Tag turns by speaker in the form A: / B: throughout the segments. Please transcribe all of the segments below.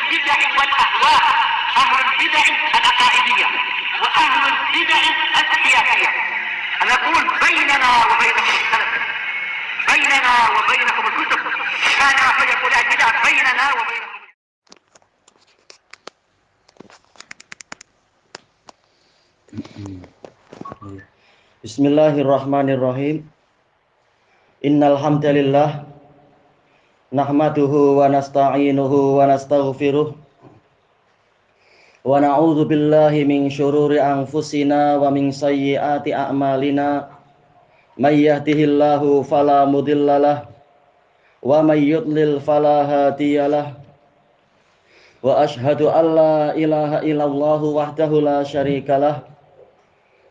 A: البدع والأهواء، أهل البدع العقائدية وأهل البدع السياسية. أنا أقول بيننا وبينكم السلف، بيننا وبينكم الكتب، كان فيقول البدع بيننا وبينكم.
B: Bismillahirrahmanirrahim. Innal hamdalillah nahmaduhu wa nasta'inuhu wa nastaghfiruh wa na'udzu billahi min syururi anfusina wa min sayyiati a'malina. May yahdihillahu fala mudhillalah wa may yudlil fala hadiyalah. Wa asyhadu an la ilaha illallah wahdahu la syarikalah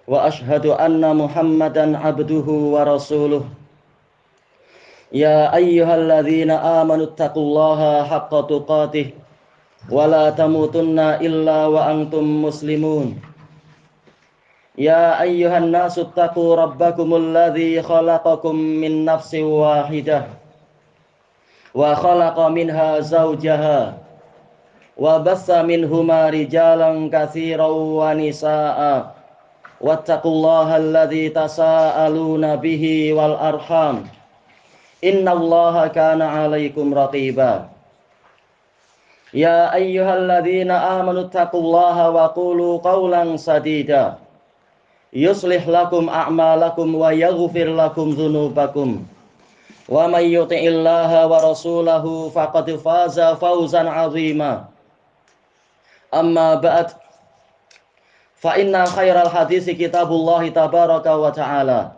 B: wa asyhadu anna Muhammadan abduhu wa rasuluh. Ya ayyuhalladzina amanu taqullaha haqqa tuqatih wa la tamutunna illa wa antum muslimun. Ya ayyuhan nasu taqu rabbakumul ladzi khalaqakum min nafsin wahidah wa khalaqa minha zawjaha wa bassa minhuma rijalan katsiran wa nisaa'a. Wattaqullaha alladzi tasaaluna bihi wal arham. Innallaha kana 'alaikum raqiba. Ya ayyuhalladzina amanu taqullaha wa qulu qawlan sadida. Yuslih lakum a'malakum wa yaghfir lakum dzunubakum. Wa may yuti'illaha wa rasulahu faqad faza fawzan 'azima. Amma ba'd. Fa inna khairal hadisi kitabullahi tabaraka wa ta'ala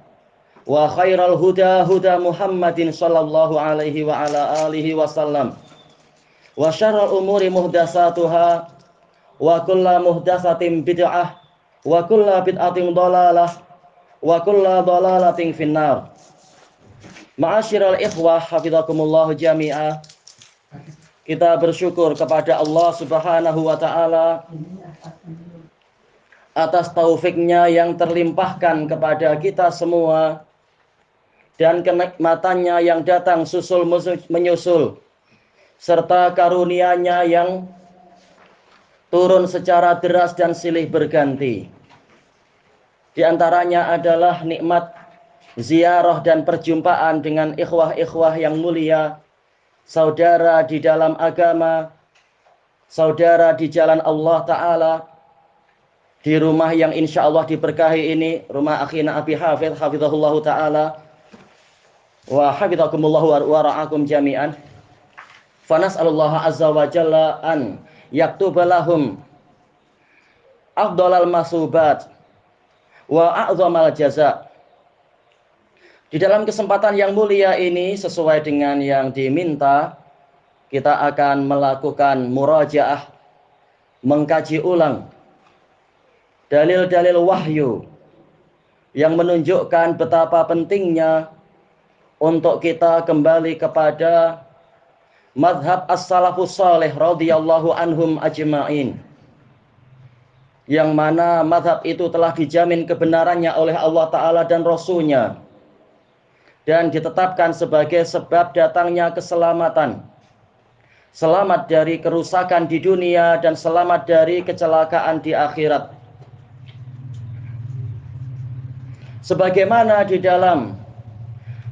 B: wa khairal huda huda Muhammadin sallallahu alaihi wa ala alihi wasallam wa syarrul umuri muhdatsatuha wa kullu muhdatsatin bid'ah wa kullu bid'atin dhalalah wa kullu dhalalatin finnar. Ma'asyiral ikhwah hafizakumullah jami'ah. Kita bersyukur kepada Allah Subhanahu wa taala atas taufiknya yang terlimpahkan kepada kita semua dan kenikmatannya yang datang susul menyusul serta karunia-Nya yang turun secara deras dan silih berganti. Di antaranya adalah nikmat ziarah dan perjumpaan dengan ikhwah-ikhwah yang mulia, saudara di dalam agama, saudara di jalan Allah Ta'ala, di rumah yang insya Allah diberkahi ini, rumah akhina Abi Hafidh hafizahullahu ta'ala wa hafidhakumullahu wa ra'akum jami'an. Fanas'alullaha azza wa jalla an yaktuba lahum afdalal masubat wa a'zamal jaza. Di dalam kesempatan yang mulia ini, sesuai dengan yang diminta, kita akan melakukan murajaah, mengkaji ulang dalil-dalil wahyu yang menunjukkan betapa pentingnya untuk kita kembali kepada madhab as-salafus salih radhiyallahu anhum ajma'in, yang mana madhab itu telah dijamin kebenarannya oleh Allah Ta'ala dan Rasul-Nya dan ditetapkan sebagai sebab datangnya keselamatan, selamat dari kerusakan di dunia dan selamat dari kecelakaan di akhirat. Sebagaimana di dalam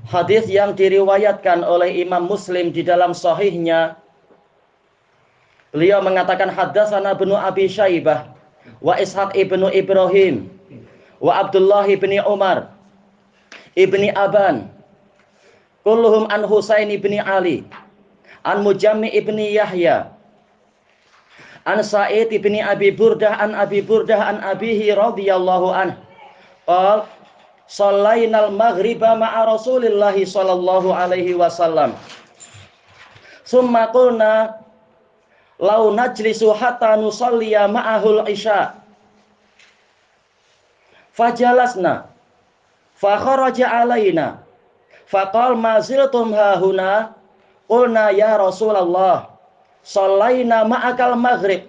B: hadis yang diriwayatkan oleh Imam Muslim di dalam sahihnya, beliau mengatakan haddatsana Ibnu Abi Syaibah wa Ishaq ibnu Ibrahim wa Abdullah ibni Umar ibni Aban kulluhum an Husain ibni Ali an Mujammi ibni Yahya an Sa'id ibni Abi Burdah an Abi Burdah an abihi radhiyallahu anhu qala shallainal maghriba ma'a Rasulillahi sallallahu alaihi wasallam summa qulna law najlisu hatta nusalliya ma'ahul isya fajalasna fa kharaja alaina faqal ma ziltum hahuna qulna ya Rasulullah shallaina ma'akal maghrib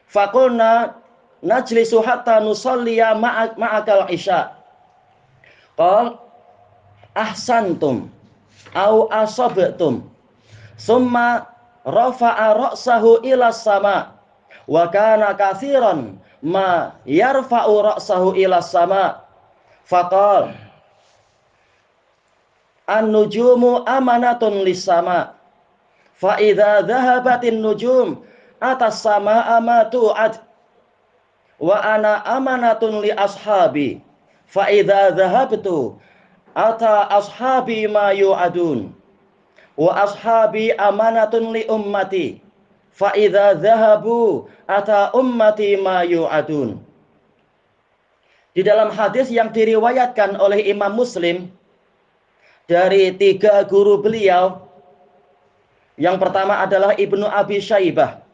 B: faqulna najlisu hatta nusalliya ma'akal isya qal ahsantum au asabtum summa rafa'a ra'sahu ila sama wa kana katsiran ma yarfa'u ra'sahu ila sama faqal an-nujumu amanatun lis-sama fa idza dhahabatin nujum atas sama ma tu'ad wa ana amanatun li ashabi fa idza dhahabtu ata ashabi ma yu'adun wa ashabi amanatun li ummati fa idza dhahabu ata ummati ma yu'adun. Di dalam hadis yang diriwayatkan oleh Imam Muslim dari 3 guru beliau, yang pertama adalah Ibnu Abi Syaibah,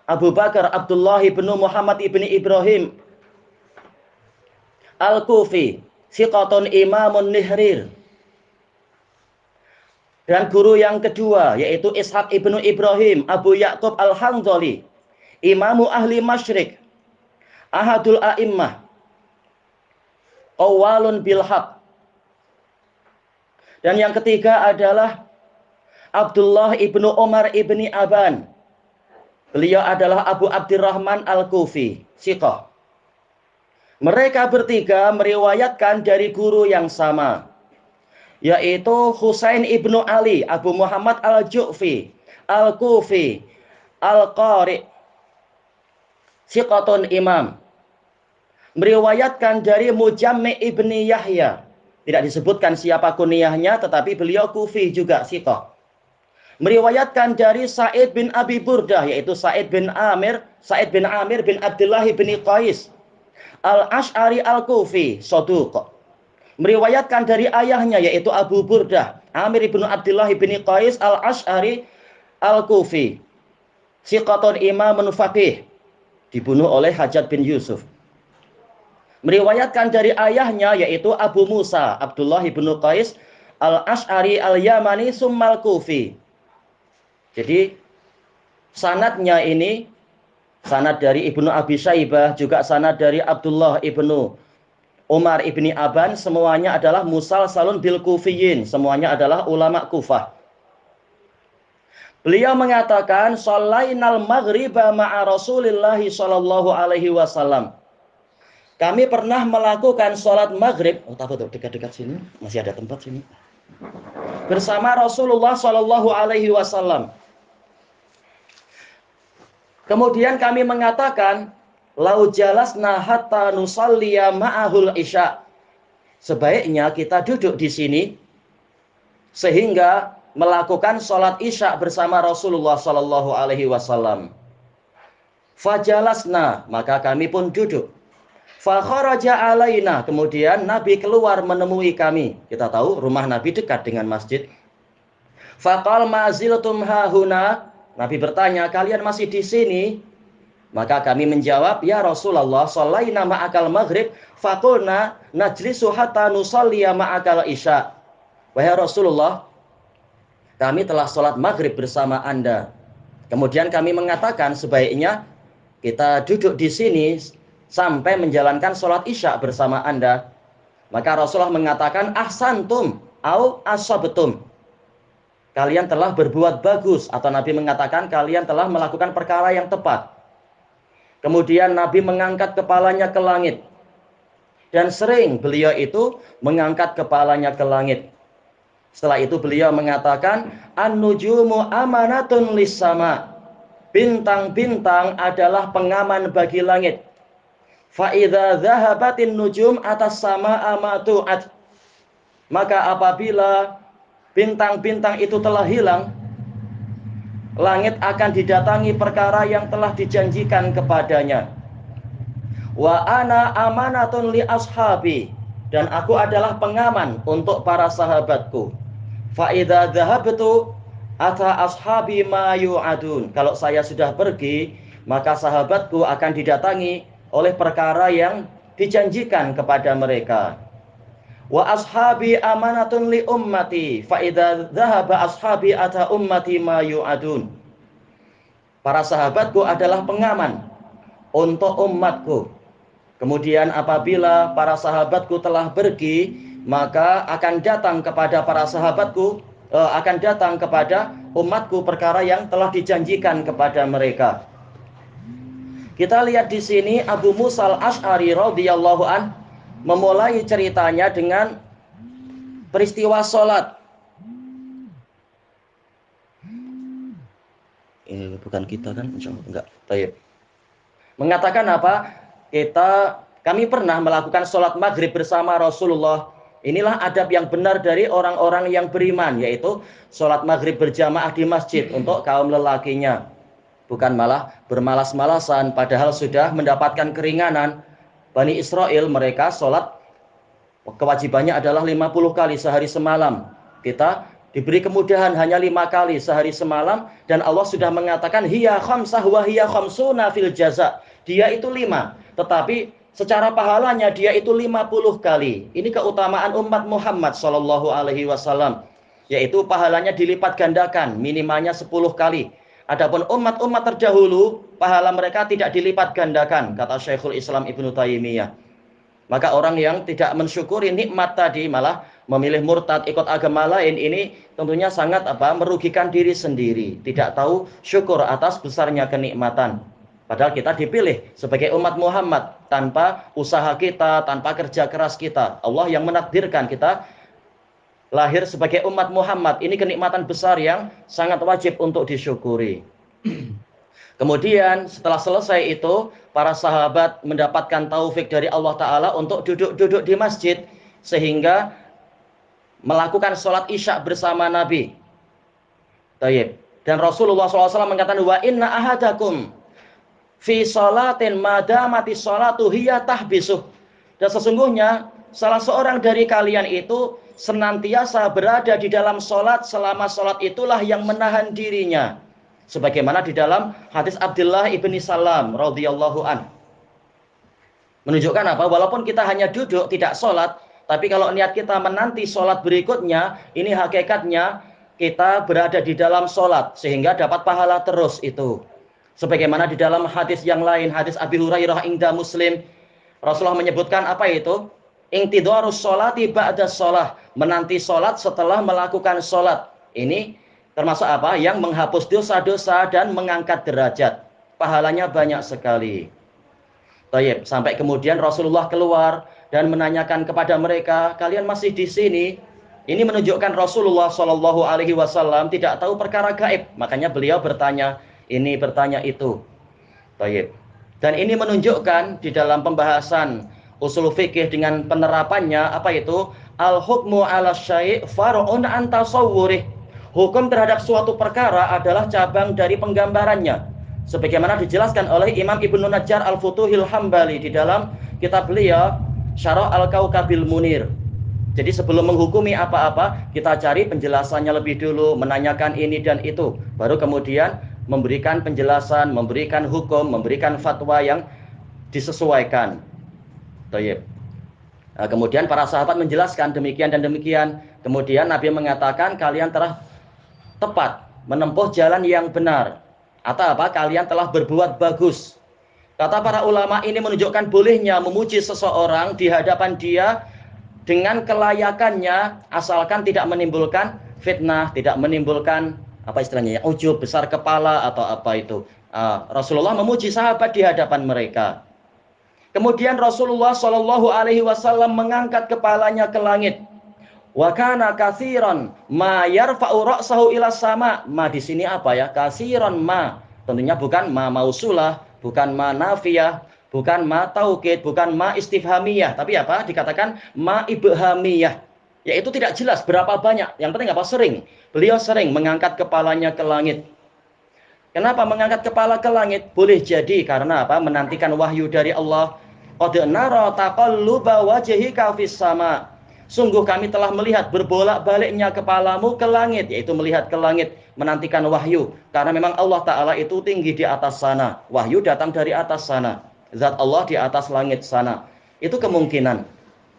B: Abu Bakar Abdullah ibnu Muhammad ibni Ibrahim Al-Kufi, siqatun imamun nihrir. Dan guru yang kedua yaitu Ishaq ibnu Ibrahim Abu Ya'qub Al-Hanzali, imamu ahli masyrik, ahadul a'immah, awalun bilhaq. Dan yang ketiga adalah Abdullah ibnu Umar ibni Aban. Beliau adalah Abu Abdurrahman Al-Kufi, siqah. Mereka bertiga meriwayatkan dari guru yang sama, yaitu Husain ibnu Ali Abu Muhammad Al-Ju'fi Al-Kufi Al-Qari, siqatun imam. Meriwayatkan dari Mujammi ibni Yahya, tidak disebutkan siapa kunyahnya, tetapi beliau Kufi juga, siqah. Meriwayatkan dari Sa'id bin Abi Burdah, yaitu Sa'id bin Amir bin Abdullah bin Qais Al-Ash'ari Al-Kufi, saduq. Meriwayatkan dari ayahnya yaitu Abu Burdah Amir bin Abdullah bin Qais Al-Ash'ari Al-Kufi, siqatun imamun faqih, dibunuh oleh Hajjaj bin Yusuf. Meriwayatkan dari ayahnya yaitu Abu Musa Abdullah bin Qais Al-Ash'ari Al-Yamani summal Kufi. Jadi sanadnya ini sanad dari Ibnu Abi Syaibah, juga sanad dari Abdullah ibnu Umar ibni Aban, semuanya adalah musalsalun bil kufiyin, semuanya adalah ulama Kufah. Beliau mengatakan shalainal maghriba ma'a Rasulillahi sallallahu alaihi wasallam. Kami pernah melakukan sholat maghrib, dekat-dekat sini, masih ada tempat sini, bersama Rasulullah sallallahu alaihi wasallam. Kemudian kami mengatakan, lau jalasna hatta nusalliya ma'ahul isya. Sebaiknya kita duduk di sini sehingga melakukan sholat isya bersama Rasulullah sallallahu alaihi wasallam. Fajalasna, maka kami pun duduk. Fa kharaja alaina, kemudian Nabi keluar menemui kami. Kita tahu rumah Nabi dekat dengan masjid. Faqal ma ziltum hahuna, Nabi bertanya, kalian masih di sini? Maka kami menjawab, ya Rasulullah, shallaina ma'akal maghrib, faqulna najlisu hatta nusalliya ma'akal isya. Wahai Rasulullah, kami telah sholat maghrib bersama Anda. Kemudian kami mengatakan sebaiknya kita duduk di sini sampai menjalankan sholat isya bersama Anda. Maka Rasulullah mengatakan, ahsantum au asabtum. Kalian telah berbuat bagus, atau Nabi mengatakan kalian telah melakukan perkara yang tepat. Kemudian Nabi mengangkat kepalanya ke langit. Dan sering beliau itu mengangkat kepalanya ke langit. Setelah itu beliau mengatakan, an-nujumu amanatun lis-sama. Bintang-bintang adalah pengaman bagi langit. Fa idza dhahabatin nujum atas sama amatu'at. Maka apabila bintang-bintang itu telah hilang, langit akan didatangi perkara yang telah dijanjikan kepadanya. Wa ana amanatun li ashabi, dan aku adalah pengaman untuk para sahabatku. Fa idza dhahabtu ata ashabi ma yu'adun. Kalau saya sudah pergi, maka sahabatku akan didatangi oleh perkara yang dijanjikan kepada mereka. Wa ashabi amanatun li ummati fa idza dhahaba ashabi ata ummati ma yu'adun. Para sahabatku adalah pengaman untuk umatku. Kemudian apabila para sahabatku telah pergi, maka akan datang kepada para sahabatku akan datang kepada umatku perkara yang telah dijanjikan kepada mereka. Kita lihat di sini Abu Musa al-Asy'ari radhiyallahu an memulai ceritanya dengan peristiwa sholat. Ini bukan kita kan? Enggak. Baik. Mengatakan apa? Kami pernah melakukan sholat maghrib bersama Rasulullah. Inilah adab yang benar dari orang-orang yang beriman, yaitu sholat maghrib berjamaah di masjid untuk kaum lelakinya. Bukan malah bermalas-malasan, padahal sudah mendapatkan keringanan. Bani Israel mereka sholat kewajibannya adalah 50 kali sehari semalam. Kita diberi kemudahan hanya 5 kali sehari semalam, dan Allah sudah mengatakan hiya khamsah wa hiya khamsuna fil jaza. Dia itu 5, tetapi secara pahalanya dia itu 50 kali. Ini keutamaan umat Muhammad sallallahu alaihi wasallam, yaitu pahalanya dilipat gandakan, minimalnya 10 kali. Adapun umat-umat terdahulu, pahala mereka tidak dilipat gandakan, kata Syekhul Islam Ibnu Taimiyah. Maka orang yang tidak mensyukuri nikmat tadi malah memilih murtad, ikut agama lain, ini tentunya sangat merugikan diri sendiri. Tidak tahu syukur atas besarnya kenikmatan. Padahal kita dipilih sebagai umat Muhammad tanpa usaha kita, tanpa kerja keras kita. Allah yang menakdirkan kita lahir sebagai umat Muhammad. Ini kenikmatan besar yang sangat wajib untuk disyukuri. Kemudian setelah selesai itu, para sahabat mendapatkan taufik dari Allah Ta'ala untuk duduk-duduk di masjid, sehingga melakukan sholat isya bersama Nabi. Taib. Dan Rasulullah SAW mengatakan, wa inna ahadakum fi sholatin madamati sholatu hiya tahbisuh. Dan sesungguhnya salah seorang dari kalian itu senantiasa berada di dalam sholat, selama sholat itulah yang menahan dirinya. Sebagaimana di dalam hadis Abdullah ibni Salam radhiyallahu an. Menunjukkan apa? Walaupun kita hanya duduk tidak sholat, tapi kalau niat kita menanti sholat berikutnya, ini hakikatnya kita berada di dalam sholat, sehingga dapat pahala terus itu. Sebagaimana di dalam hadis yang lain, hadis Abi Hurairah inda Muslim, Rasulullah menyebutkan apa itu? Intidharus sholati ba'da sholah, menanti sholat setelah melakukan sholat. Ini termasuk apa? Yang menghapus dosa-dosa dan mengangkat derajat. Pahalanya banyak sekali. Taib. Sampai kemudian Rasulullah keluar dan menanyakan kepada mereka, kalian masih di sini? Ini menunjukkan Rasulullah Shallallahu Alaihi Wasallam tidak tahu perkara gaib. Makanya beliau bertanya ini, bertanya itu. Taib. Dan ini menunjukkan di dalam pembahasan usul fikih dengan penerapannya apa itu? Al-hukmu ala syai' far'un an tasawwurih. Hukum terhadap suatu perkara adalah cabang dari penggambarannya. Sebagaimana dijelaskan oleh Imam Ibnu Najjar Al-Futuhil Hambali di dalam kitab beliau Syarah Al-Kaukabil Munir. Jadi sebelum menghukumi apa-apa, kita cari penjelasannya lebih dulu, menanyakan ini dan itu. Baru kemudian memberikan penjelasan, memberikan hukum, memberikan fatwa yang disesuaikan. Tayyib. Nah, kemudian para sahabat menjelaskan demikian dan demikian. Kemudian Nabi mengatakan kalian telah tepat menempuh jalan yang benar, atau apa? Kalian telah berbuat bagus. Kata para ulama, ini menunjukkan bolehnya memuji seseorang di hadapan dia dengan kelayakannya, asalkan tidak menimbulkan fitnah, tidak menimbulkan apa istilahnya, ujub, besar kepala atau apa itu. Rasulullah memuji sahabat di hadapan mereka. Kemudian Rasulullah Shallallahu Alaihi Wasallam mengangkat kepalanya ke langit. Wa kana katsiran ma yarfa'u ra'sahu ila sama. Ma di sini apa ya? Katsiran ma. Tentunya bukan ma mausulah, bukan ma nafiyah, bukan ma taukid, bukan ma istifhamiyah, tapi apa? Dikatakan ma ibhamiyah. Yaitu tidak jelas berapa banyak. Yang penting apa? Sering. Beliau sering mengangkat kepalanya ke langit. Kenapa mengangkat kepala ke langit? Boleh jadi karena apa? Menantikan wahyu dari Allah. Qad nara taqalluba wajhika fis sama. Sungguh kami telah melihat berbolak-baliknya kepalamu ke langit, yaitu melihat ke langit, menantikan wahyu. Karena memang Allah Ta'ala itu tinggi di atas sana. Wahyu datang dari atas sana. Zat Allah di atas langit sana. Itu kemungkinan.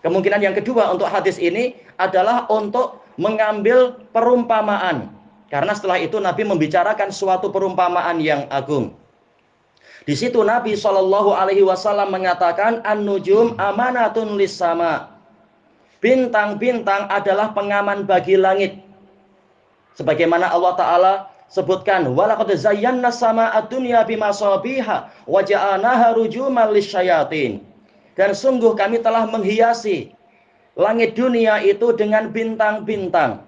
B: Kemungkinan yang kedua untuk hadis ini adalah untuk mengambil perumpamaan. Karena setelah itu Nabi membicarakan suatu perumpamaan yang agung. Di situ Nabi Shallallahu Alaihi Wasallam mengatakan an-nujum amanatun lis-sama. Sama. Bintang-bintang adalah pengaman bagi langit. Sebagaimana Allah Ta'ala sebutkan, walaqad zayyana sama'ad dunya bimasabiha wa ja'alnaha rujuman lisyayatin. Dan sungguh kami telah menghiasi langit dunia itu dengan bintang-bintang.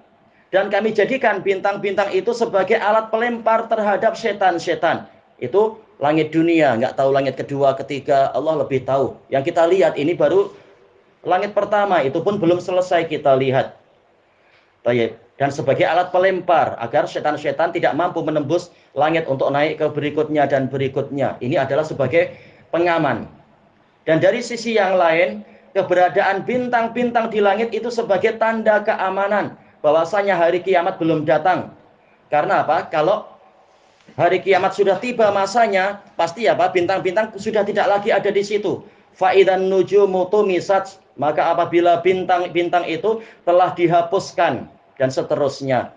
B: Dan kami jadikan bintang-bintang itu sebagai alat pelempar terhadap setan-setan. Itu langit dunia, nggak tahu langit kedua, ketiga, Allah lebih tahu. Yang kita lihat ini baru langit pertama, itu pun belum selesai kita lihat. Dan sebagai alat pelempar agar setan-setan tidak mampu menembus langit untuk naik ke berikutnya dan berikutnya. Ini adalah sebagai pengaman. Dan dari sisi yang lain, keberadaan bintang-bintang di langit itu sebagai tanda keamanan bahwasanya hari kiamat belum datang. Karena apa? Kalau hari kiamat sudah tiba masanya, pasti apa? Bintang-bintang sudah tidak lagi ada di situ. Fa'idan nujumu tumisat, maka apabila bintang-bintang itu telah dihapuskan dan seterusnya.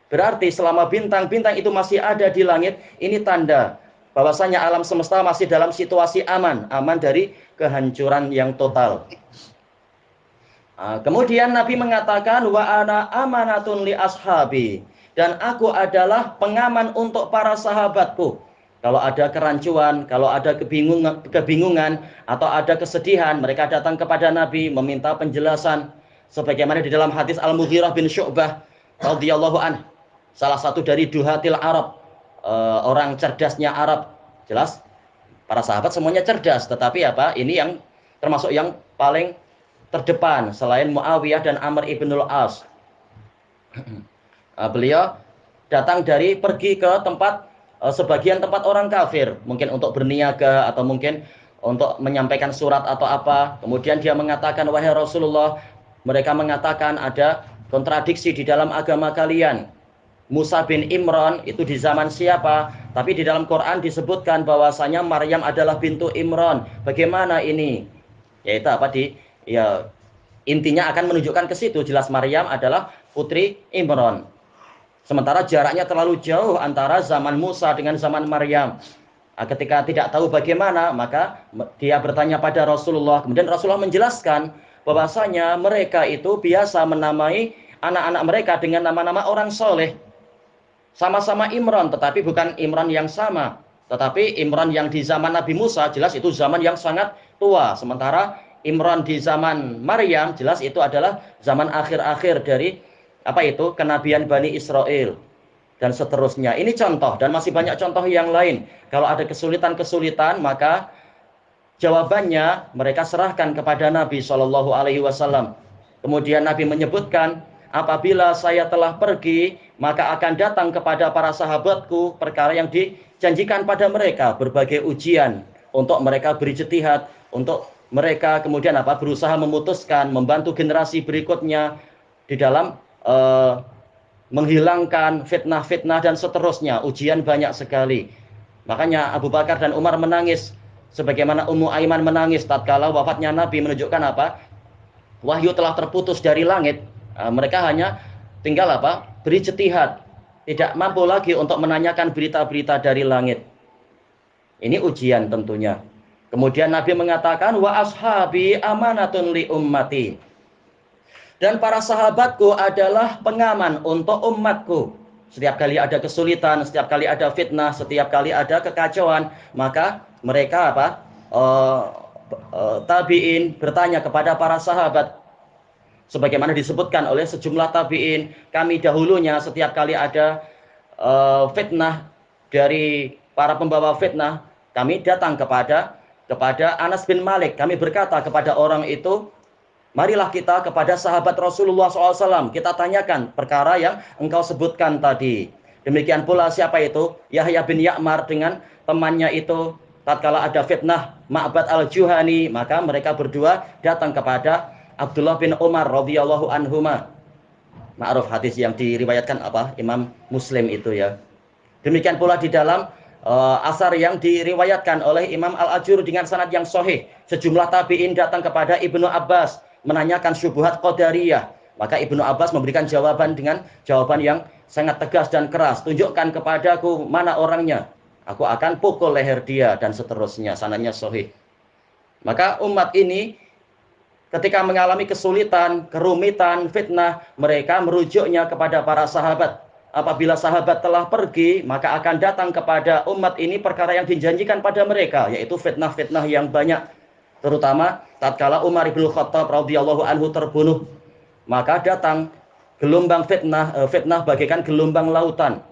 B: Berarti selama bintang-bintang itu masih ada di langit, ini tanda bahwasanya alam semesta masih dalam situasi aman, aman dari kehancuran yang total. Kemudian Nabi mengatakan, wa ana amanatun li ashabi, dan aku adalah pengaman untuk para sahabatku. Kalau ada kerancuan, kalau ada kebingungan atau ada kesedihan, mereka datang kepada Nabi meminta penjelasan. Sebagaimana di dalam hadis Al-Mughirah bin Syu'bah radhiyallahu anhu, salah satu dari duhatil Arab, orang cerdasnya Arab. Jelas para sahabat semuanya cerdas, tetapi apa? Ini yang termasuk yang paling terdepan selain Muawiyah dan Amr ibnul As. Beliau datang dari pergi ke tempat sebagian tempat orang kafir, mungkin untuk berniaga atau mungkin untuk menyampaikan surat atau apa. Kemudian dia mengatakan, wahai Rasulullah, mereka mengatakan ada kontradiksi di dalam agama kalian. Musa bin Imran itu di zaman siapa? Tapi di dalam Quran disebutkan bahwasanya Maryam adalah bintu Imran. Bagaimana ini? Yaitu apa intinya akan menunjukkan ke situ, jelas Maryam adalah putri Imran. Sementara jaraknya terlalu jauh antara zaman Musa dengan zaman Maryam. Ketika tidak tahu bagaimana, maka dia bertanya pada Rasulullah. Kemudian Rasulullah menjelaskan bahwasanya mereka itu biasa menamai anak-anak mereka dengan nama-nama orang soleh. Sama-sama Imran, tetapi bukan Imran yang sama. Tetapi Imran yang di zaman Nabi Musa, jelas itu zaman yang sangat tua. Sementara Imran di zaman Maryam, jelas itu adalah zaman akhir-akhir dari kenabian Bani Israel. Dan seterusnya. Ini contoh, dan masih banyak contoh yang lain. Kalau ada kesulitan-kesulitan, maka jawabannya mereka serahkan kepada Nabi SAW. Kemudian Nabi menyebutkan, apabila saya telah pergi, maka akan datang kepada para sahabatku perkara yang dijanjikan pada mereka, berbagai ujian untuk mereka berijtihad, untuk mereka kemudian berusaha memutuskan, membantu generasi berikutnya di dalam menghilangkan fitnah-fitnah dan seterusnya. Ujian banyak sekali. Makanya Abu Bakar dan Umar menangis, sebagaimana Ummu Aiman menangis tatkala wafatnya Nabi, menunjukkan wahyu telah terputus dari langit. Mereka hanya tinggal berijtihad, tidak mampu lagi untuk menanyakan berita-berita dari langit. Ini ujian tentunya. Kemudian Nabi mengatakan, wa ashabi amanatun li ummati, dan para sahabatku adalah pengaman untuk umatku. Setiap kali ada kesulitan, setiap kali ada fitnah, setiap kali ada kekacauan, maka mereka tabi'in bertanya kepada para sahabat. Sebagaimana disebutkan oleh sejumlah tabi'in, kami dahulunya setiap kali ada fitnah dari para pembawa fitnah, kami datang kepada Anas bin Malik. Kami berkata kepada orang itu, marilah kita kepada sahabat Rasulullah SAW, kita tanyakan perkara yang engkau sebutkan tadi. Demikian pula siapa itu? Yahya bin Ya'mar dengan temannya itu, tatkala ada fitnah Ma'bad al-Juhani, maka mereka berdua datang kepada Abdullah bin Umar radhiyallahu anhuma. Ma'ruf hadis yang diriwayatkan Imam Muslim itu ya. Demikian pula di dalam asar yang diriwayatkan oleh Imam Al-Ajur dengan sanad yang sahih. Sejumlah tabi'in datang kepada Ibnu Abbas menanyakan syubhat qadariyah. Maka Ibnu Abbas memberikan jawaban dengan jawaban yang sangat tegas dan keras. Tunjukkan kepadaku mana orangnya, aku akan pukul leher dia, dan seterusnya. Sanadnya sahih. Maka umat ini ketika mengalami kesulitan, kerumitan, fitnah, mereka merujuknya kepada para sahabat. apabila sahabat telah pergi, maka akan datang kepada umat ini perkara yang dijanjikan pada mereka, yaitu fitnah-fitnah yang banyak. Terutama tatkala Umar bin Khattab radhiyallahu anhu terbunuh, maka datang gelombang fitnah bagaikan gelombang lautan.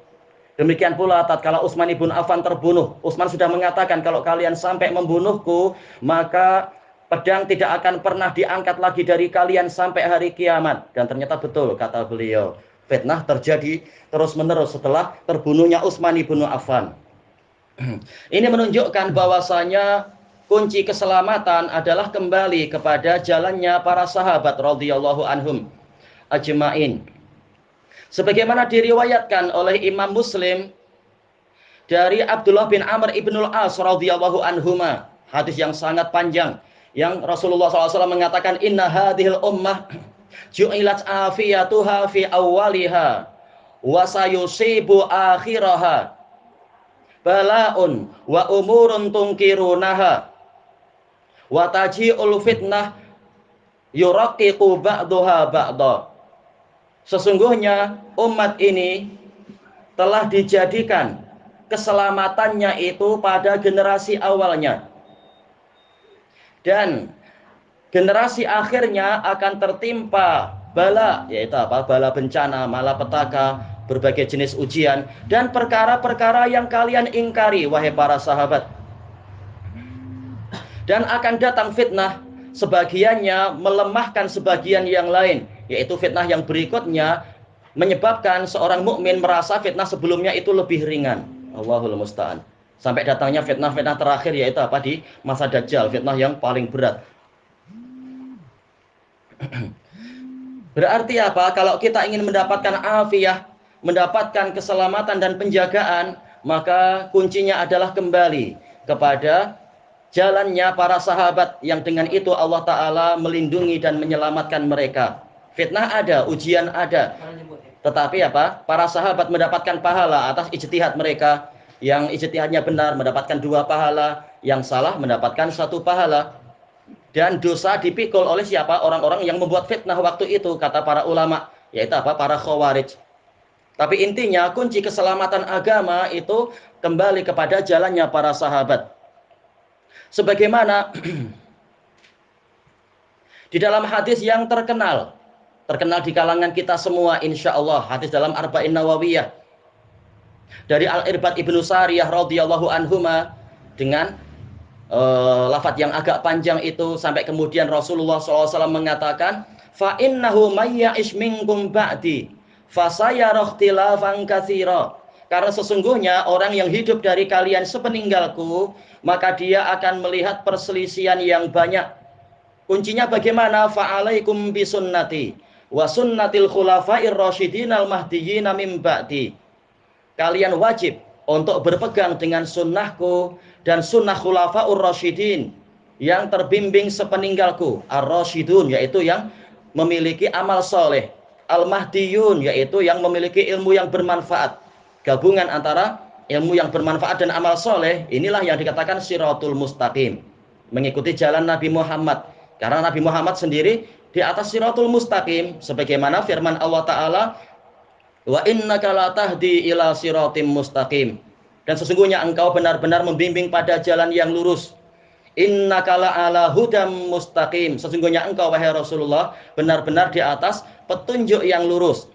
B: Demikian pula tatkala Utsman ibn Affan terbunuh, Utsman sudah mengatakan, kalau kalian sampai membunuhku, maka pedang tidak akan pernah diangkat lagi dari kalian sampai hari kiamat. Dan ternyata betul kata beliau, fitnah terjadi terus-menerus setelah terbunuhnya Utsman ibn Affan. Ini menunjukkan bahwasanya kunci keselamatan adalah kembali kepada jalannya para sahabat radhiyallahu anhum ajmain. Sebagaimana diriwayatkan oleh Imam Muslim dari Abdullah bin Amr ibnul As radhiyallahu anhuma, hadis yang sangat panjang, yang Rasulullah SAW mengatakan, inna hadhil ummah ju'ilat afiyatuha fi awwaliha wa sayusibu akhiraha bala'un wa umurun tungkirunaha wa taji'ul fitnah yuraqiqu ba'duha ba'da. Sesungguhnya umat ini telah dijadikan keselamatannya itu pada generasi awalnya, dan generasi akhirnya akan tertimpa bala, yaitu apa? Bala bencana, malapetaka, berbagai jenis ujian, dan perkara-perkara yang kalian ingkari, wahai para sahabat. Dan akan datang fitnah, sebagiannya melemahkan sebagian yang lain, yaitu fitnah yang berikutnya menyebabkan seorang mukmin merasa fitnah sebelumnya itu lebih ringan. Allahul musta'an. Sampai datangnya fitnah-fitnah terakhir, yaitu apa? Di masa Dajjal, fitnah yang paling berat. Berarti apa? Kalau kita ingin mendapatkan afiyah, mendapatkan keselamatan dan penjagaan, maka kuncinya adalah kembali kepada jalannya para sahabat, yang dengan itu Allah Ta'ala melindungi dan menyelamatkan mereka. Fitnah ada, ujian ada, tetapi apa? Para sahabat mendapatkan pahala atas ijtihad mereka. Yang ijtihadnya benar mendapatkan 2 pahala, yang salah mendapatkan 1 pahala. Dan dosa dipikul oleh siapa? Orang-orang yang membuat fitnah waktu itu, kata para ulama, yaitu apa? Para khawarij. Tapi intinya kunci keselamatan agama itu kembali kepada jalannya para sahabat. Sebagaimana di dalam hadis yang terkenal di kalangan kita semua insya Allah, hadis dalam Arba'in Nawawiyah dari Al-Irbad ibnu Sariyah radhiyallahu anhuma, dengan lafaz yang agak panjang itu, sampai kemudian Rasulullah SAW mengatakan, fa innahu may ya'ish minkum ba'di fasayara ikhtilafan katsira. Karena sesungguhnya orang yang hidup dari kalian sepeninggalku, maka dia akan melihat perselisihan yang banyak. Kuncinya bagaimana? Fa'alaikum bisunnati wa sunnatil khulafa'ir rasyidin al-mahdiyyin min ba'di. Kalian wajib untuk berpegang dengan sunnahku dan sunnah khulafa'ur rasyidin yang terbimbing sepeninggalku. Ar-rasyidun yaitu yang memiliki amal soleh, al-mahdiyun yaitu yang memiliki ilmu yang bermanfaat. Gabungan antara ilmu yang bermanfaat dan amal soleh, inilah yang dikatakan siratul mustaqim, mengikuti jalan Nabi Muhammad. Karena Nabi Muhammad sendiri di atas siratul mustaqim, sebagaimana firman Allah Ta'ala, wa innaka la tahdi ila siratim mustaqim, dan sesungguhnya engkau benar-benar membimbing pada jalan yang lurus. Innaka la ala hudam mustaqim, sesungguhnya engkau wahai Rasulullah benar-benar di atas petunjuk yang lurus.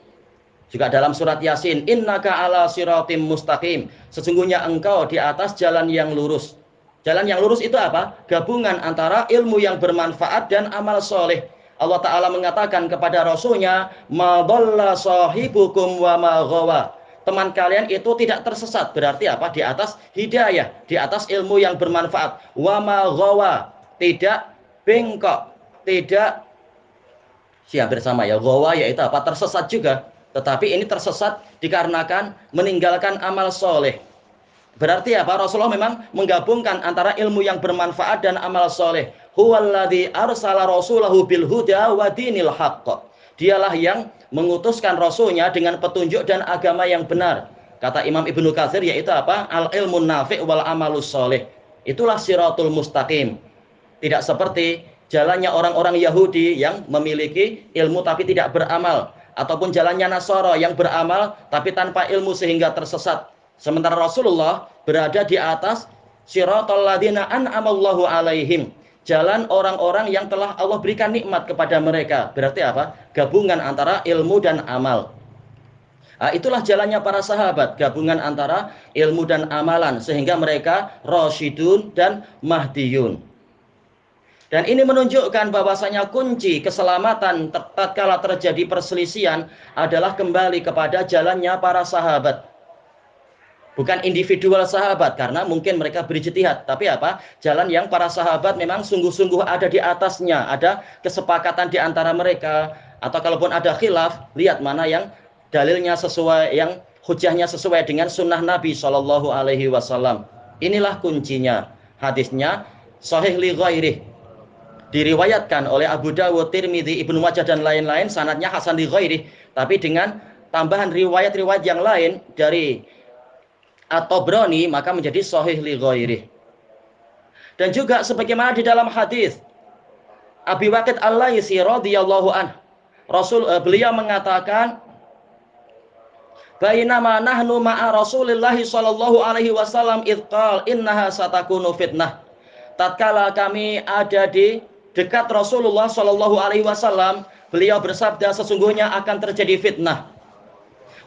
B: Juga dalam surat Yasin, innaka ala siratim mustaqim, sesungguhnya engkau di atas jalan yang lurus. Jalan yang lurus itu apa? Gabungan antara ilmu yang bermanfaat dan amal soleh. Allah Ta'ala mengatakan kepada Rasulnya, ma dhalla sahibukum wa ma ghawa. Teman kalian itu tidak tersesat, berarti apa? Di atas hidayah, di atas ilmu yang bermanfaat. Wa ma ghawa, tidak bengkok, tidak hampir sama ya. Ghawa yaitu apa? Tersesat juga. Tetapi ini tersesat dikarenakan meninggalkan amal soleh. Berarti apa? Rasulullah memang menggabungkan antara ilmu yang bermanfaat dan amal soleh. Huwallazi arsala rasulahu bil huda wa dinil haqq. Dialah yang mengutuskan rasulnya dengan petunjuk dan agama yang benar. Kata Imam Ibnu Katsir, yaitu apa? Al ilmun nafi' wal amalus soleh. Itulah siratul mustaqim. Tidak seperti jalannya orang-orang Yahudi yang memiliki ilmu tapi tidak beramal. ataupun jalannya Nasara yang beramal tapi tanpa ilmu sehingga tersesat. Sementara Rasulullah berada di atas siratal ladzina an'amallahu alaihim, jalan orang-orang yang telah Allah berikan nikmat kepada mereka. Berarti apa? Gabungan antara ilmu dan amal. Nah, itulah jalannya para sahabat, gabungan antara ilmu dan amalan sehingga mereka rasyidun dan mahdiyun. Dan ini menunjukkan bahwasanya kunci keselamatan tatkala terjadi perselisihan adalah kembali kepada jalannya para sahabat. Bukan individual sahabat, karena mungkin mereka berijtihad, tapi apa? Jalan yang para sahabat memang sungguh-sungguh ada di atasnya, ada kesepakatan di antara mereka, atau kalaupun ada khilaf, lihat mana yang dalilnya sesuai, yang hujahnya sesuai dengan sunnah Nabi Shallallahu Alaihi Wasallam. Inilah kuncinya. Hadisnya sahih li ghairih, diriwayatkan oleh Abu Dawud, Tirmidzi, Ibnu Majah dan lain-lain, sanadnya hasan li ghairih, tapi dengan tambahan riwayat-riwayat yang lain dari At-Tabrani, maka menjadi sahih li ghairih. Dan juga sebagaimana di dalam hadis Abi Waqid Al-Laitsi radhiyallahu anhu, beliau mengatakan, bainama nahnu ma'a Rasulillah sallallahu alaihi wasallam id qala innaha satakunu fitnah. Tatkala kami ada di dekat Rasulullah sallallahu alaihi wasallam, beliau bersabda sesungguhnya akan terjadi fitnah.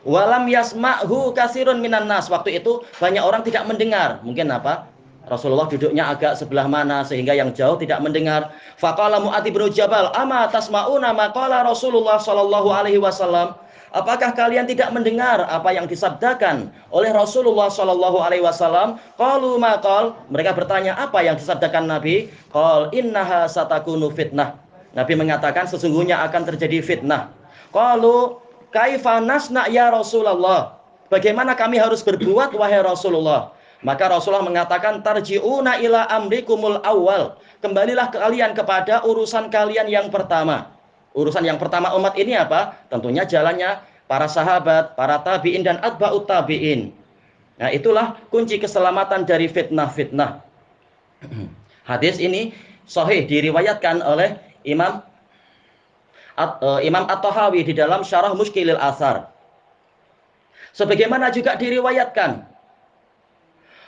B: Walam yasma'hu katsirun minan nas. Waktu itu banyak orang tidak mendengar. Mungkin apa? Rasulullah duduknya agak sebelah mana sehingga yang jauh tidak mendengar. Faqala Mu'adz bin Jabal, "Ama tasma'una ma qala Rasulullah sallallahu alaihi wasallam?" Apakah kalian tidak mendengar apa yang disabdakan oleh Rasulullah sallallahu alaihi wasallam? Qalu ma qal. Mereka bertanya, apa yang disabdakan Nabi? Qal innaha satakunu fitnah. Nabi mengatakan sesungguhnya akan terjadi fitnah. Qalu kaifa nasna ya Rasulullah? Bagaimana kami harus berbuat wahai Rasulullah? Maka Rasulullah mengatakan tarji'una ila amrikumul awal. Kembalilah kalian kepada urusan kalian yang pertama. Urusan yang pertama umat ini apa? Tentunya jalannya para sahabat, para tabi'in dan atba'ut tabi'in. Nah, itulah kunci keselamatan dari fitnah-fitnah. Hadis ini sahih diriwayatkan oleh Imam At-Tahawi di dalam Syarah Mushkilil Athar. Sebagaimana juga diriwayatkan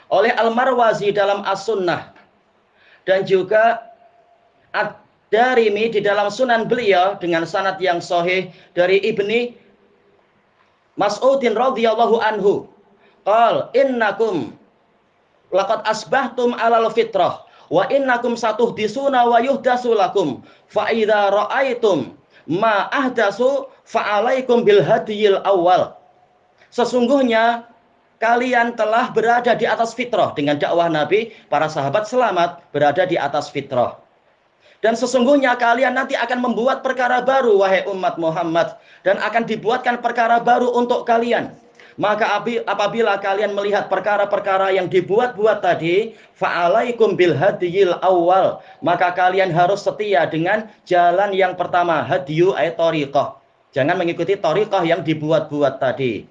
B: oleh Al-Marwazi dalam As-Sunnah dan juga Ad-Darimi di dalam Sunan beliau dengan sanad yang sahih dari Ibni Mas'udin radhiyallahu anhu. Qal innakum laqad asbahtum alal fitrah wa innakum satuhdisuna wa yuhdasu lakum fa idza ra'aitum ma ahdasu fa'alaikum bil hadiyil awal. Sesungguhnya kalian telah berada di atas fitrah. Dengan dakwah Nabi, para sahabat selamat berada di atas fitrah. Dan sesungguhnya kalian nanti akan membuat perkara baru wahai umat Muhammad, dan akan dibuatkan perkara baru untuk kalian. Maka apabila kalian melihat perkara-perkara yang dibuat-buat tadi, fa'alaikum bil hadiyil awal, maka kalian harus setia dengan jalan yang pertama, hadiyu ay thariqah. Jangan mengikuti thariqah yang dibuat-buat tadi.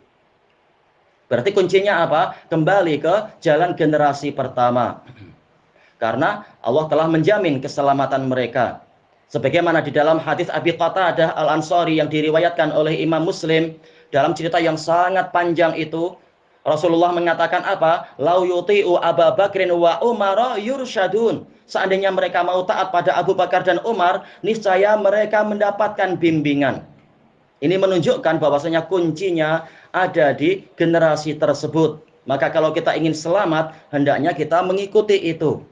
B: Berarti kuncinya apa? Kembali ke jalan generasi pertama. Karena Allah telah menjamin keselamatan mereka. Sebagaimana di dalam hadis Abi Qatadah Al-Ansari yang diriwayatkan oleh Imam Muslim, dalam cerita yang sangat panjang itu, Rasulullah mengatakan apa? Lau yuti'u Abu Bakrin wa Umar yursyadun. Seandainya mereka mau taat pada Abu Bakar dan Umar, niscaya mereka mendapatkan bimbingan. Ini menunjukkan bahwasanya kuncinya ada di generasi tersebut. Maka kalau kita ingin selamat, hendaknya kita mengikuti itu.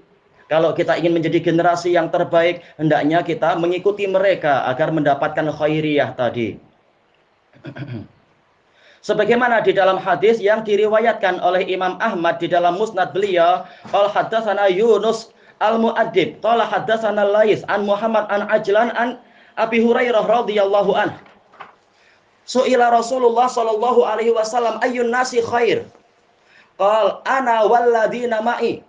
B: Kalau kita ingin menjadi generasi yang terbaik, hendaknya kita mengikuti mereka agar mendapatkan khairiyah tadi. Sebagaimana di dalam hadis yang diriwayatkan oleh Imam Ahmad di dalam musnad beliau, qala haddatsana Yunus al-Mu'addib, qala haddatsana Lais an Muhammad an Ajlan an Abi Hurairah radhiyallahu anhu. Su'ila Rasulullah sallallahu alaihi wasallam ayyun nasi khair? Qala ana walladzina ma'i.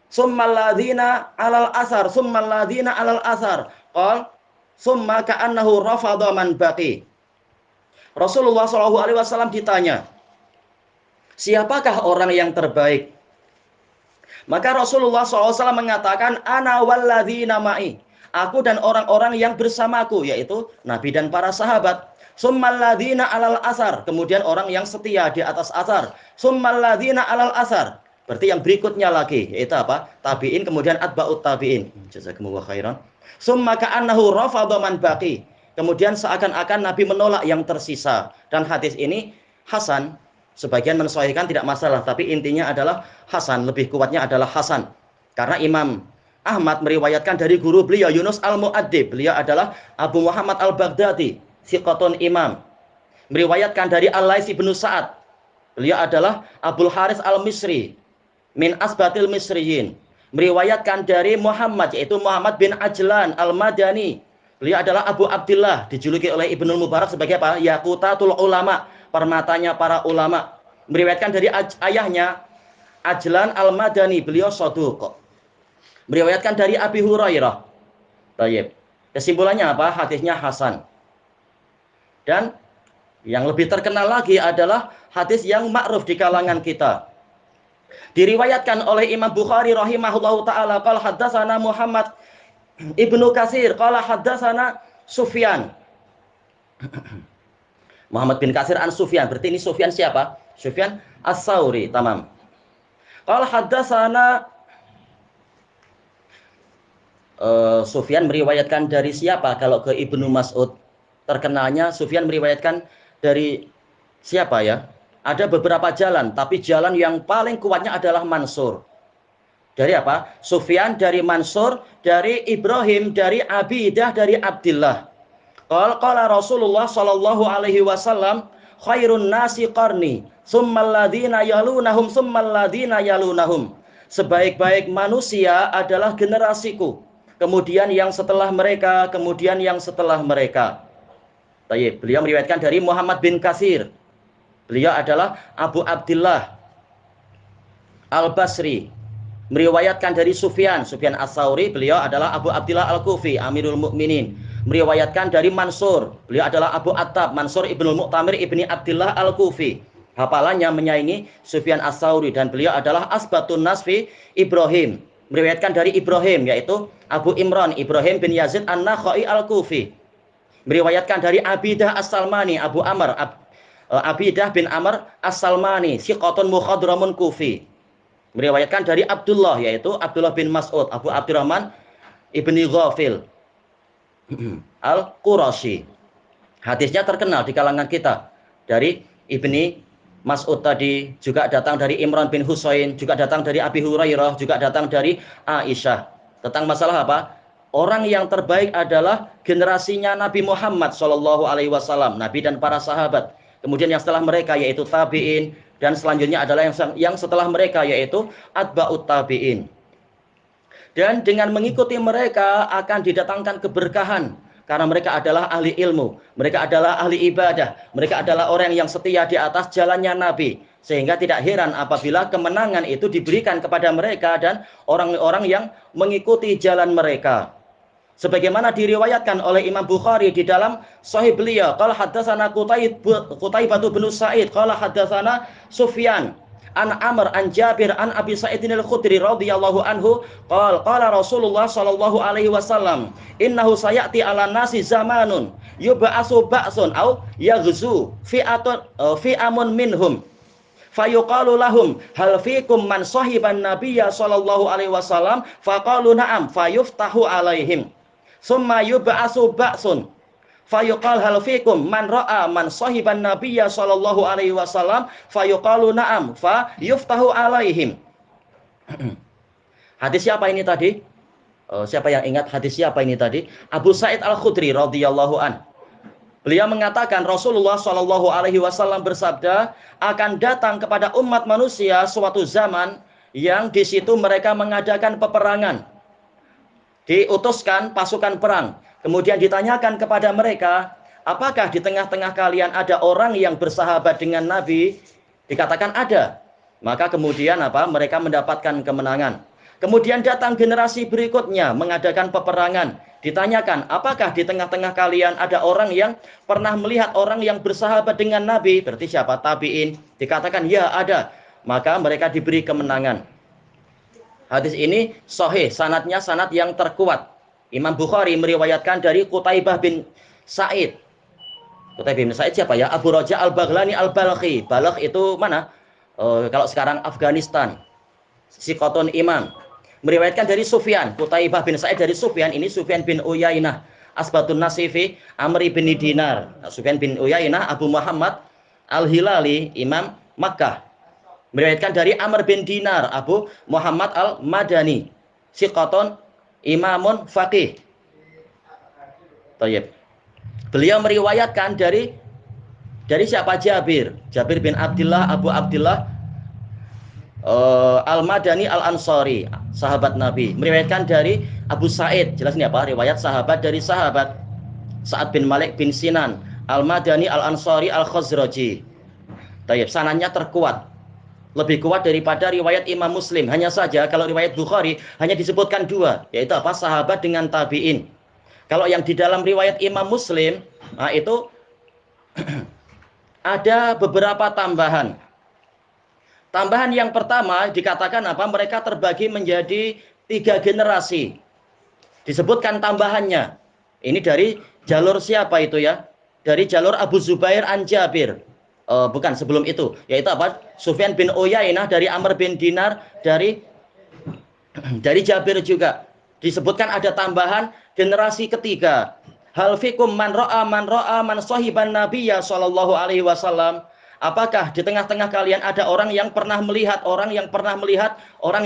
B: Summal ladzina 'alal athar, summal ladzina 'alal athar. Qala summa ka'annahu rafadha man baqi. Rasulullah SAW ditanya, siapakah orang yang terbaik? Maka Rasulullah SAW mengatakan, ana walladzina ma'i. aku dan orang-orang yang bersamaku, yaitu Nabi dan para sahabat. Summal ladzina alal asar, kemudian orang yang setia di atas asar. Summal ladzina alal asar, berarti yang berikutnya lagi, yaitu apa? Tabi'in, kemudian atba'ut tabi'in. Jazakumullah khairan. Summa ka'annahu rafadha man baqi, kemudian seakan-akan Nabi menolak yang tersisa. Dan hadis ini hasan, sebagian mensahihkan tidak masalah, tapi intinya adalah hasan, lebih kuatnya adalah hasan. Karena Imam Ahmad meriwayatkan dari guru beliau Yunus al-Mu'addib, beliau adalah Abu Muhammad al-Baghdadi, thiqatun imam. Meriwayatkan dari Al-Laits bin Sa'ad, beliau adalah Abdul Haris al-Misri, min asbatil misriyin. Meriwayatkan dari Muhammad, yaitu Muhammad bin Ajlan al-Madani, beliau adalah Abu Abdullah, dijuluki oleh Ibnul Mubarak sebagai apa? Yaqutatul ulama, permatanya para ulama. Meriwayatkan dari ayahnya Ajlan al-Madani, beliau shaduq. Meriwayatkan dari Abi Hurairah. Baik. Kesimpulannya apa? Hadisnya hasan. Dan yang lebih terkenal lagi adalah hadis yang ma'ruf di kalangan kita. Diriwayatkan oleh Imam Bukhari rahimahullahu taala, qala haddatsana Muhammad Ibnu Katsir, qala haddatsana Sufyan. Muhammad bin Katsir an Sufyan, berarti ini Sufyan siapa? Sufyan As-Tsauri, tamam. Qala haddatsana Sufyan meriwayatkan dari siapa? Kalau ke Ibnu Mas'ud, terkenalnya Sufyan meriwayatkan dari siapa ya? Ada beberapa jalan, tapi jalan yang paling kuatnya adalah Mansur. Dari apa? Sufyan dari Mansur, dari Ibrahim, dari Abidah, dari Abdullah. Qala Rasulullah sallallahu alaihi wasallam, khairun nasi qarni, tsummal ladzina yalunahum, tsummal ladzina yalunahum. Sebaik-baik manusia adalah generasiku, kemudian yang setelah mereka, kemudian yang setelah mereka. Baik, beliau meriwayatkan dari Muhammad bin Katsir. Beliau adalah Abu Abdullah Al-Basri. Meriwayatkan dari Sufyan As-Tsauri, beliau adalah Abu Abdullah Al-Kufi, Amirul Mukminin. Meriwayatkan dari Mansur, beliau adalah Abu Attab, Mansur ibnul Mu'tamir ibni Abdullah Al-Kufi. Hafalannya menyaingi Sufyan As-Tsauri, dan beliau adalah asbatun nasfi Ibrahim. Meriwayatkan dari Ibrahim, yaitu Abu Imran, Ibrahim bin Yazid An-Nakhai Al-Kufi. Meriwayatkan dari Abidah As-Salmani, Abu Amr, Abidah bin Amr As-Salmani, thiqatun mukhadramun Kufi. Meriwayatkan dari Abdullah, yaitu Abdullah bin Mas'ud, Abu Abdurrahman ibni Ghafil Al-Qurashi. Hadisnya terkenal di kalangan kita. Dari Ibni Mas'ud tadi, juga datang dari Imran bin Husain, juga datang dari Abi Hurairah, juga datang dari Aisyah. Tentang masalah apa? Orang yang terbaik adalah generasinya Nabi Muhammad SAW, Nabi dan para sahabat. Kemudian yang setelah mereka yaitu tabi'in, dan selanjutnya adalah yang setelah mereka yaitu atba'ut tabi'in. Dan dengan mengikuti mereka akan didatangkan keberkahan, karena mereka adalah ahli ilmu, mereka adalah ahli ibadah, mereka adalah orang yang setia di atas jalannya Nabi. Sehingga tidak heran apabila kemenangan itu diberikan kepada mereka dan orang-orang yang mengikuti jalan mereka. Sebagaimana diriwayatkan oleh Imam Bukhari di dalam Sahih beliau, qala haddatsana Qutaibah bin Sa'id, qala haddatsana Sufyan an Amr an Jabir an Abi Sa'id al-Khudri radhiyallahu anhu, qala Rasulullah sallallahu alaihi wasallam, innahu sayati ala nasi zamanun yub'asu ba'sun aw yaghzu fi'amun minhum fayuqalu lahum hal fikum man sahiban nabiyya sallallahu alaihi wasallam faqalu na'am fayuftahu alaihim summa yub'asu ba'sun fayuqal hal fikum man ra'a man sahiban nabiyya sallallahu alaihi wasallam fayuqalu na'am fayuftahu alaihim. Hadis siapa ini tadi? Siapa yang ingat hadis siapa ini tadi? Abu Sa'id Al-Khudri radhiyallahu an. Beliau mengatakan Rasulullah sallallahu alaihi wasallam bersabda, akan datang kepada umat manusia suatu zaman yang di situ mereka mengadakan peperangan. Diutuskan pasukan perang. Kemudian ditanyakan kepada mereka, apakah di tengah-tengah kalian ada orang yang bersahabat dengan Nabi? Dikatakan ada. Maka kemudian mereka mendapatkan kemenangan. Kemudian datang generasi berikutnya mengadakan peperangan. Ditanyakan, apakah di tengah-tengah kalian ada orang yang pernah melihat orang yang bersahabat dengan Nabi? Berarti siapa? Tabi'in. Dikatakan, ya ada. Maka mereka diberi kemenangan. Hadis ini sahih, sanadnya sanad yang terkuat. Imam Bukhari meriwayatkan dari Qutaibah bin Sa'id. Qutaibah bin Sa'id siapa ya? Abu Raja al-Baghlani al-Balkhi. Balkh itu mana? Kalau sekarang Afghanistan. Siqatun Iman. Meriwayatkan dari Sufyan. Qutaibah bin Sa'id dari Sufyan. Ini Sufyan bin Uyainah. Asbatun Nasifi Amri bin Dinar. Sufyan bin Uyainah, Abu Muhammad al-Hilali, Imam Makkah. Meriwayatkan dari Amr bin Dinar, Abu Muhammad al-Madani. Siqatun Imamun Faqih. Tayyib. Beliau meriwayatkan dari siapa? Jabir bin Abdullah, Abu Abdullah Al-Madani Al-Ansari, sahabat Nabi. Meriwayatkan dari Abu Sa'id. Jelas ini apa? Riwayat sahabat dari sahabat. Sa'ad bin Malik bin Sinan Al-Madani Al-Ansari Al-Khazraji. Tayyib, sanadnya terkuat. Lebih kuat daripada riwayat Imam Muslim. Hanya saja kalau riwayat Bukhari hanya disebutkan dua, yaitu apa? Sahabat dengan tabi'in. Kalau yang di dalam riwayat Imam Muslim, nah itu ada beberapa tambahan. Tambahan yang pertama dikatakan apa? Mereka terbagi menjadi 3 generasi. Disebutkan tambahannya. Ini dari jalur siapa itu ya? Dari jalur Abu Zubair an Jabir. Bukan, sebelum itu. Yaitu apa? Sufyan bin Uyainah dari Amr bin Dinar dari Jabir juga. Disebutkan ada tambahan generasi ketiga. Hal fikum man ra'a man sahiban nabiyya sallallahu alaihi wasallam. Apakah di tengah-tengah kalian ada orang yang pernah melihat orang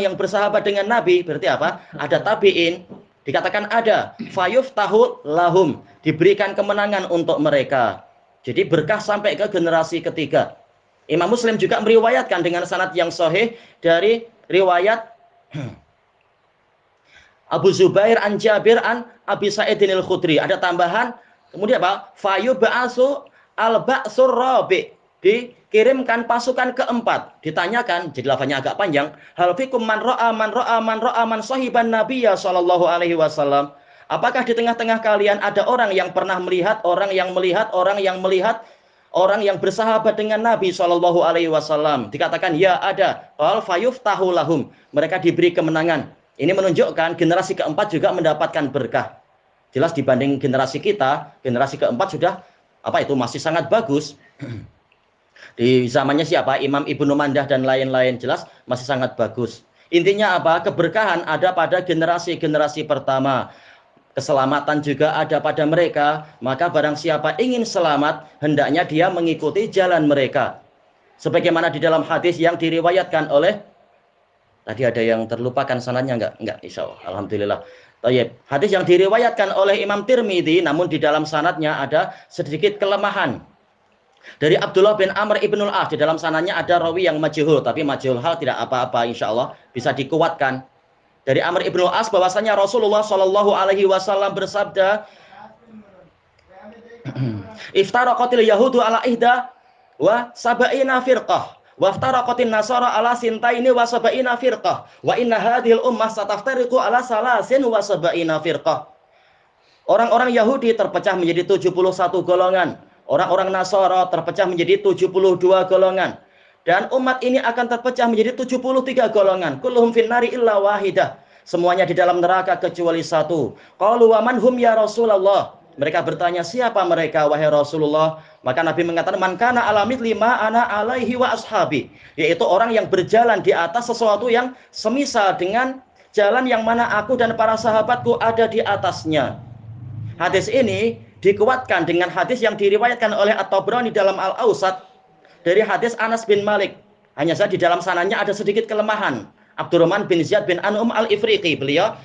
B: yang bersahabat dengan Nabi? Berarti apa? Ada tabi'in. Dikatakan ada. Fayuftahu lahum. Diberikan kemenangan untuk mereka. Jadi berkah sampai ke generasi ketiga. Imam Muslim juga meriwayatkan dengan sanad yang sahih dari riwayat Abu Zubair an Jabir an Abi Sa'idin al-Khudri. Ada tambahan. Kemudian apa? Fayub'asu al-ba'sur rabi'. Dikirimkan pasukan keempat. Ditanyakan, jadi lafaznya agak panjang. Hal fikum man ra'a man sahiban nabiyya sallallahu alaihi wasallam. Apakah di tengah-tengah kalian ada orang yang pernah melihat, orang yang bersahabat dengan Nabi sallallahu alaihi wasallam? Dikatakan ya ada. Qal fayuftahu lahum. Mereka diberi kemenangan. Ini menunjukkan generasi keempat juga mendapatkan berkah. Jelas dibanding generasi kita, generasi keempat sudah masih sangat bagus. Di zamannya siapa? Imam Ibnu Mandah dan lain-lain, jelas masih sangat bagus. Intinya apa? Keberkahan ada pada generasi-generasi pertama. Keselamatan juga ada pada mereka. Maka barang siapa ingin selamat, hendaknya dia mengikuti jalan mereka. Sebagaimana di dalam hadis yang diriwayatkan oleh, tadi ada yang terlupakan sanadnya enggak? Insya Allah. Alhamdulillah. Tayyib. Hadis yang diriwayatkan oleh Imam Tirmidzi, namun di dalam sanadnya ada sedikit kelemahan. Dari Abdullah bin Amr ibnul As, di dalam sanadnya ada rawi yang majhul, tapi majhul hal tidak apa-apa, insya Allah bisa dikuatkan. Dari Amr ibnul As bahwasanya Rasulullah Shallallahu alaihi wasallam bersabda, "Iftaraqatil yahudu ala ihda wa sab'ina firqah, wa iftaraqatin nasara ala sintaini wa sab'ina firqah, wa inna hadhil ummah sataftariqu ala salasin wa sab'ina firqah." Orang-orang Yahudi terpecah menjadi 71 golongan. Orang-orang Nasara terpecah menjadi 72 golongan. Dan umat ini akan terpecah menjadi 73 golongan. Kulluhum finnari illa wahidah. Semuanya di dalam neraka kecuali satu. Qalu wa man hum ya Rasulullah. Mereka bertanya, siapa mereka wahai Rasulullah? Maka Nabi mengatakan, man kana ala mithli ma ana alaihi wa ashabi. Yaitu orang yang berjalan di atas sesuatu yang semisal dengan jalan yang mana aku dan para sahabatku ada di atasnya. Hadis ini dikuatkan dengan hadis yang diriwayatkan oleh At-Tabrani dalam Al-Awsat dari hadis Anas bin Malik. Hanya saja di dalam sanadnya ada sedikit kelemahan. Abdurrahman bin Ziyad bin An'um al-Ifriqi, beliau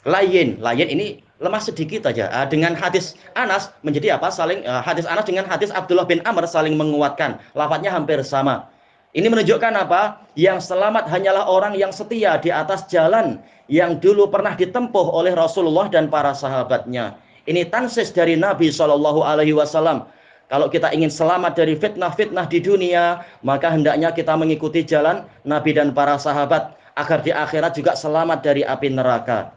B: layin ini lemah sedikit aja. Dengan hadis Anas menjadi apa? Hadis Anas dengan hadis Abdullah bin Amr saling menguatkan. Lafadznya hampir sama. Ini menunjukkan apa? Yang selamat hanyalah orang yang setia di atas jalan yang dulu pernah ditempuh oleh Rasulullah dan para sahabatnya. Ini tansis dari Nabi Shallallahu alaihi wasallam. Kalau kita ingin selamat dari fitnah-fitnah di dunia, maka hendaknya kita mengikuti jalan Nabi dan para sahabat agar di akhirat juga selamat dari api neraka.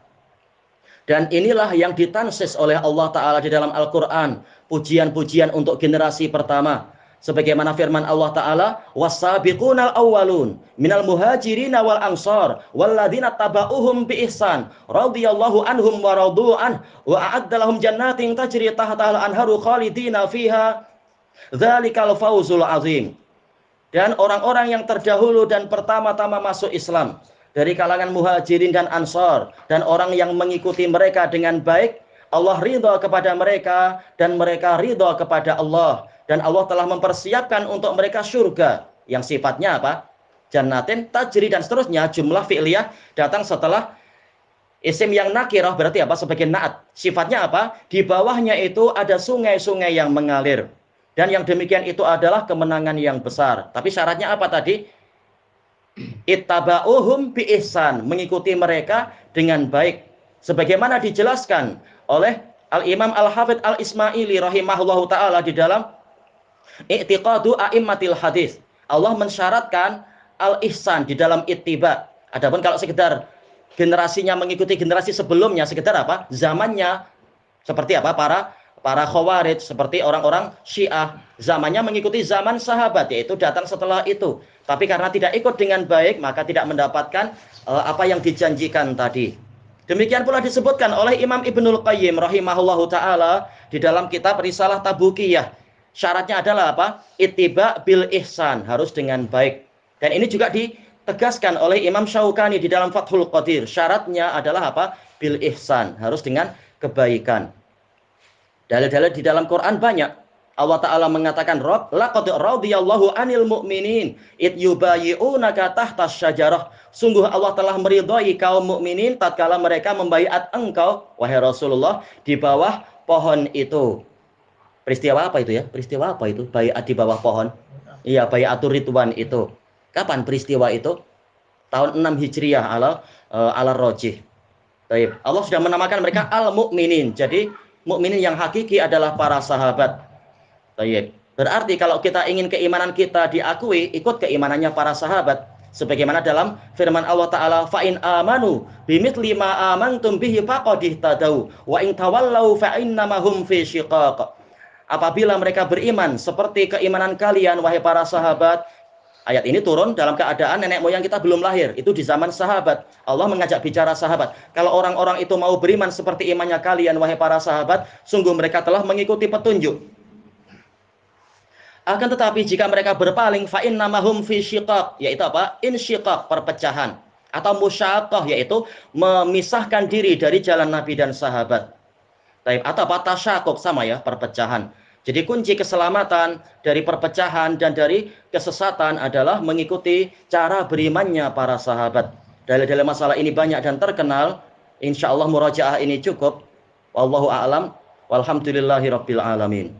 B: Dan inilah yang ditansis oleh Allah Ta'ala di dalam Al-Quran. Pujian-pujian untuk generasi pertama. Sebagaimana firman Allah Ta'ala, "Was-sabiqunal awwalun minal muhajirin wal ansar walladzina tabauhum bi ihsan radhiyallahu anhum wa radu an wa a'adda lahum jannatin tajri tahtaha al-anharu khalidina fiha dzalikal fawzul azim." Dan orang-orang yang terdahulu dan pertama-tama masuk Islam dari kalangan muhajirin dan ansar dan orang yang mengikuti mereka dengan baik, Allah ridha kepada mereka dan mereka ridha kepada Allah. Dan Allah telah mempersiapkan untuk mereka surga yang sifatnya apa? Jannatin, tajri, dan seterusnya. Jumlah fi'liyah datang setelah isim yang nakirah, berarti apa? Sebagai na'at. Sifatnya apa? Di bawahnya itu ada sungai-sungai yang mengalir. Dan yang demikian itu adalah kemenangan yang besar. Tapi syaratnya apa tadi? Ittaba'uhum bi ihsan, mengikuti mereka dengan baik. Sebagaimana dijelaskan oleh Al-Imam Al-Hafidh Al-Ismaili rahimahullahu ta'ala di dalam I'tiqadu a'immatil hadis. Allah mensyaratkan al-ihsan di dalam ittiba. Adapun kalau sekedar generasinya mengikuti generasi sebelumnya, sekedar apa? Zamannya seperti apa? Para khawarij, seperti orang-orang Syiah, zamannya mengikuti zaman sahabat, yaitu datang setelah itu. Tapi karena tidak ikut dengan baik, maka tidak mendapatkan apa yang dijanjikan tadi. Demikian pula disebutkan oleh Imam Ibnul Qayyim rahimahullahu ta'ala di dalam kitab Risalah Tabukiyah. Syaratnya adalah apa? Ittiba bil ihsan, harus dengan baik. Dan ini juga ditegaskan oleh Imam Syaukani di dalam Fathul Qadir. Syaratnya adalah apa? Bil ihsan, harus dengan kebaikan. Dalil-dalil di dalam Quran banyak. Allah Ta'ala mengatakan, laqad radhiyallahu 'anil mu'minin id yubayyi'unaka tahtas syajarah. Sungguh Allah telah meridhai kaum mukminin tatkala mereka membaiat engkau, wahai Rasulullah, di bawah pohon itu. Peristiwa apa itu ya? Peristiwa apa itu? Baiat di bawah pohon. Iya, baiatur ridwan itu. Kapan peristiwa itu? Tahun 6 Hijriah ala rajih. Baik. Allah sudah menamakan mereka al-mu'minin. Jadi mukminin yang hakiki adalah para sahabat. Baik. Berarti kalau kita ingin keimanan kita diakui, ikut keimanannya para sahabat. Sebagaimana dalam firman Allah Ta'ala, fa'in amanu bimithli ma amantum bihi faqad ihtadaw wa in tawallaw fa innamahum fi syiqaq. Apabila mereka beriman seperti keimanan kalian, wahai para sahabat. Ayat ini turun dalam keadaan nenek moyang kita belum lahir. Itu di zaman sahabat. Allah mengajak bicara sahabat. Kalau orang-orang itu mau beriman seperti imannya kalian, wahai para sahabat, sungguh mereka telah mengikuti petunjuk. Akan tetapi jika mereka berpaling, fa innamahum fi syiqaq, yaitu apa? Insyiqaq, perpecahan. Atau musyaqqah, yaitu memisahkan diri dari jalan Nabi dan sahabat. Atau apa? Tasyaqquq, sama ya, perpecahan. Jadi kunci keselamatan dari perpecahan dan dari kesesatan adalah mengikuti cara berimannya para sahabat. Dalil-dalil masalah ini banyak dan terkenal. Insya Allah murajaah ini cukup. Wallahu a'lam. Walhamdulillahirabbil alamin.